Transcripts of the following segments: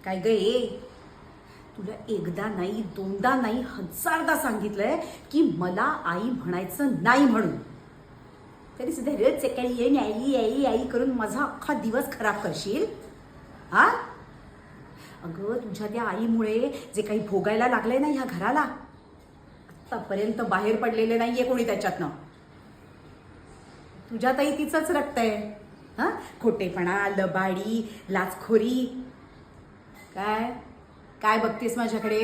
काय ग ये, तुला एकदा नाही दोनदा नाही हजारदा सांगितलंय की मला आई म्हणायचं नाही म्हणून. तरी सुद्धा रोज सकाळी येऊन आई आई आई करून माझा अख्खा दिवस खराब करशील. हा अगं, तुझ्या त्या आईमुळे जे काही भोगायला लागलंय ना ह्या घराला, आतापर्यंत बाहेर पडलेले नाहीये कोणी त्याच्यातनं. तुझ्यातही तिचंच रक्त आहे. हा, खोटेपणा, लबाडी, लाचखोरी. काय काय बघतेस माझ्याकडे?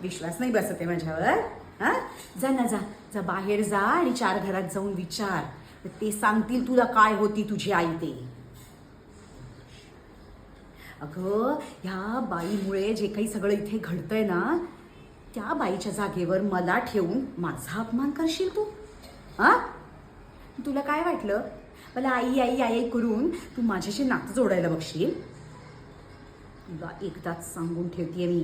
विश्वास नाही बसत आहे माझ्यावर? हा, जा ना, जा जा बाहेर जा आणि 4 घरात जाऊन विचार. ते सांगतील तुला काय होती तुझी आई ते. अगं, ह्या बाईमुळे जे काही सगळं इथे घडतंय ना, त्या बाईच्या जागेवर मला ठेवून माझा अपमान करशील तू? हा, तुला काय वाटलं मला आई आई आई करून तू माझ्याशी नातं जोडायला बघशील? तुला एकदाच सांगून ठेवतेय मी,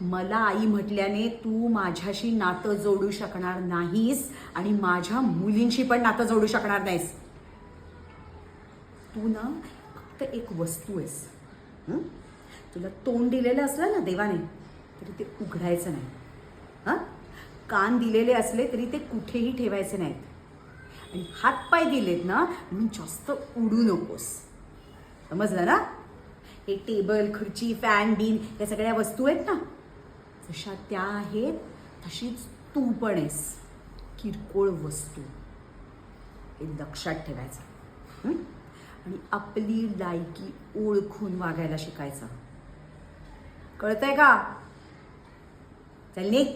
मला आई म्हटल्याने तू माझ्याशी नातं जोडू शकणार नाहीस आणि माझ्या मुलींशी पण नातं जोडू शकणार नाहीस. तू ना फक्त एक वस्तू आहेस. तुला तोंड दिलेलं असलं ना देवाने तरी ते उघडायचं नाही. हां, कान दिलेले असले तरी ते कुठेही ठेवायचे नाहीत. आणि हातपाय दिलेत ना म्हणून जास्त उडू नकोस. समजलं ना? हे टेबल, खुर्ची, फॅन, बीन या सगळ्या वस्तू आहेत ना, जशा त्या आहेत तशीच तू पण आहेस. किरकोळ वस्तू. हे लक्षात ठेवायचं. आणि आपली लायकी ओळखून वागायला शिकायचं. कळतंय का? चल निघ.